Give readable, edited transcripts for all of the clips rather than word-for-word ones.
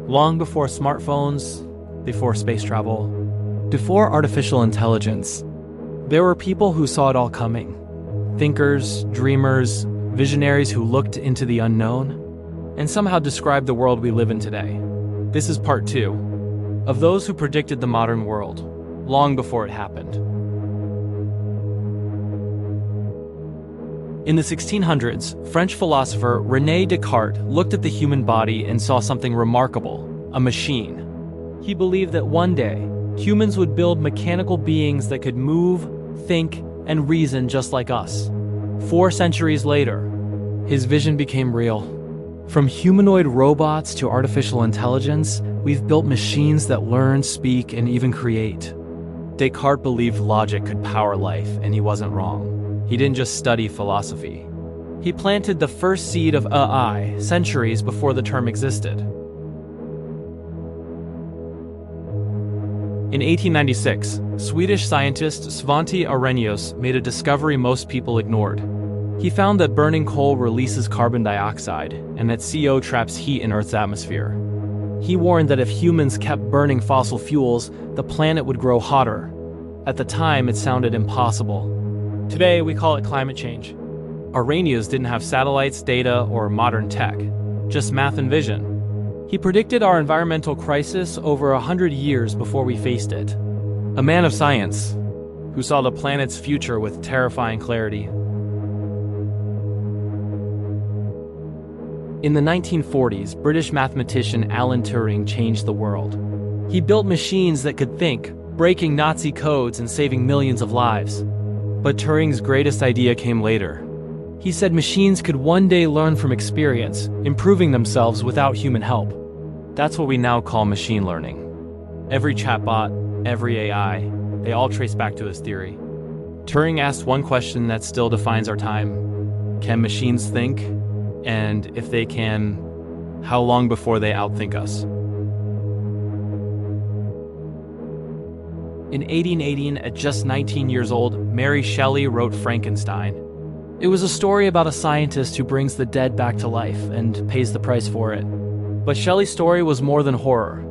Long before smartphones, before space travel, before artificial intelligence, there were people who saw it all coming. Thinkers, dreamers, visionaries who looked into the unknown and somehow described the world we live in today. This is part 2 of those who predicted the modern world, long before it happened. In the 1600s, French philosopher René Descartes looked at the human body and saw something remarkable: a machine. He believed that one day, humans would build mechanical beings that could move, think, and reason just like us. 4 centuries later, his vision became real. From humanoid robots to artificial intelligence, we've built machines that learn, speak, and even create. Descartes believed logic could power life, and he wasn't wrong. He didn't just study philosophy. He planted the first seed of AI centuries before the term existed. In 1896, Swedish scientist Svante Arrhenius made a discovery most people ignored. He found that burning coal releases carbon dioxide and that CO traps heat in Earth's atmosphere. He warned that if humans kept burning fossil fuels, the planet would grow hotter. At the time, it sounded impossible. Today, we call it climate change. Arrhenius didn't have satellites, data, or modern tech, just math and vision. He predicted our environmental crisis over 100 years before we faced it. A man of science, who saw the planet's future with terrifying clarity. In the 1940s, British mathematician Alan Turing changed the world. He built machines that could think, breaking Nazi codes and saving millions of lives. But Turing's greatest idea came later. He said machines could one day learn from experience, improving themselves without human help. That's what we now call machine learning. Every chatbot, every AI, they all trace back to his theory. Turing asked one question that still defines our time: can machines think? And if they can, how long before they outthink us? In 1818, at just 19 years old, Mary Shelley wrote Frankenstein. It was a story about a scientist who brings the dead back to life and pays the price for it. But Shelley's story was more than horror.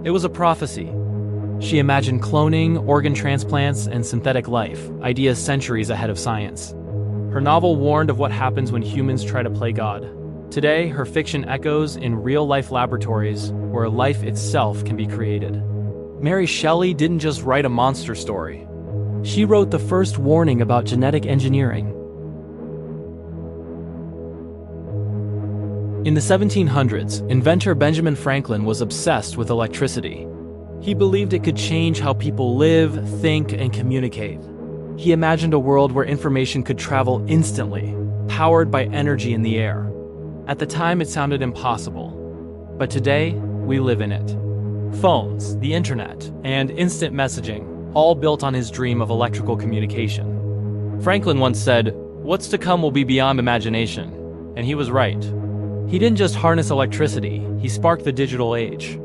It was a prophecy. She imagined cloning, organ transplants, and synthetic life, ideas centuries ahead of science. Her novel warned of what happens when humans try to play God. Today, her fiction echoes in real-life laboratories where life itself can be created. Mary Shelley didn't just write a monster story. She wrote the first warning about genetic engineering. In the 1700s, inventor Benjamin Franklin was obsessed with electricity. He believed it could change how people live, think, and communicate. He imagined a world where information could travel instantly, powered by energy in the air. At the time, it sounded impossible. But today, we live in it. Phones, the internet, and instant messaging, all built on his dream of electrical communication. Franklin once said, "What's to come will be beyond imagination." And he was right. He didn't just harness electricity, he sparked the digital age.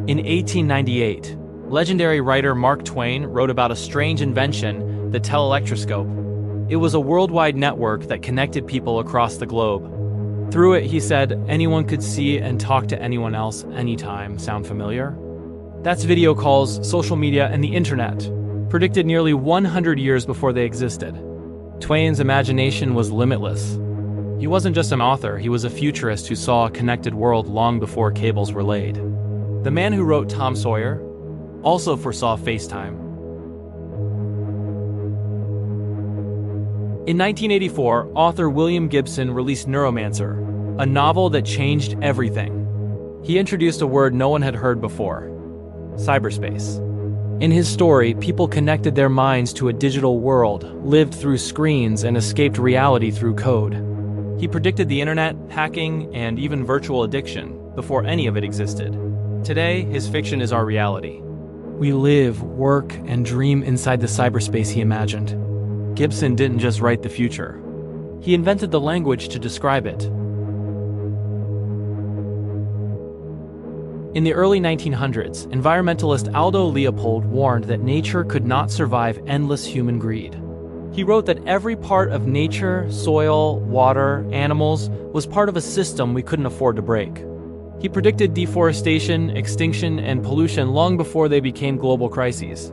In 1898, legendary writer Mark Twain wrote about a strange invention, the telelectroscope. It was a worldwide network that connected people across the globe. Through it, he said, anyone could see and talk to anyone else anytime. Sound familiar? That's video calls, social media, and the internet, predicted nearly 100 years before they existed. Twain's imagination was limitless. He wasn't just an author, he was a futurist who saw a connected world long before cables were laid. The man who wrote Tom Sawyer also foresaw FaceTime. In 1984, author William Gibson released Neuromancer, a novel that changed everything. He introduced a word no one had heard before: cyberspace. In his story, people connected their minds to a digital world, lived through screens, and escaped reality through code. He predicted the internet, hacking, and even virtual addiction before any of it existed. Today, his fiction is our reality. We live, work, and dream inside the cyberspace he imagined. Gibson didn't just write the future. He invented the language to describe it. In the early 1900s, environmentalist Aldo Leopold warned that nature could not survive endless human greed. He wrote that every part of nature, soil, water, animals was part of a system we couldn't afford to break. He predicted deforestation, extinction, and pollution long before they became global crises.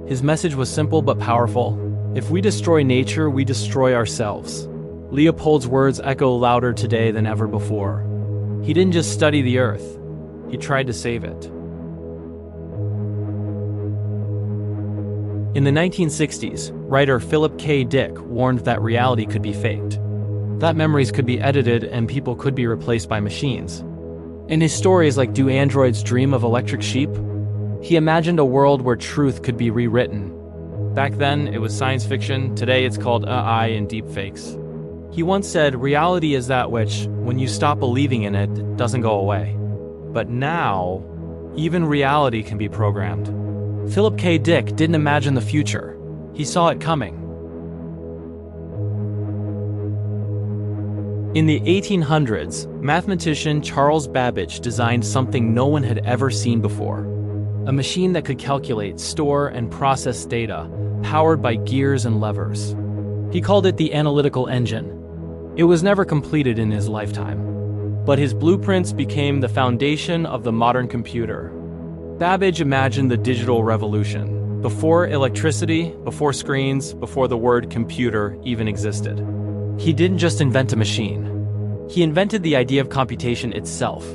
His message was simple but powerful. If we destroy nature, we destroy ourselves. Leopold's words echo louder today than ever before. He didn't just study the earth, he tried to save it. In the 1960s, writer Philip K. Dick warned that reality could be faked, that memories could be edited and people could be replaced by machines. In his stories like Do Androids Dream of Electric Sheep?, he imagined a world where truth could be rewritten. Back then, it was science fiction. Today, it's called AI and deepfakes. He once said, reality is that which, when you stop believing in it, doesn't go away. But now, even reality can be programmed. Philip K. Dick didn't imagine the future. He saw it coming. In the 1800s, mathematician Charles Babbage designed something no one had ever seen before. A machine that could calculate, store, and process data, powered by gears and levers. He called it the analytical engine. It was never completed in his lifetime, but his blueprints became the foundation of the modern computer. Babbage imagined the digital revolution, before electricity, before screens, before the word computer even existed. He didn't just invent a machine. He invented the idea of computation itself.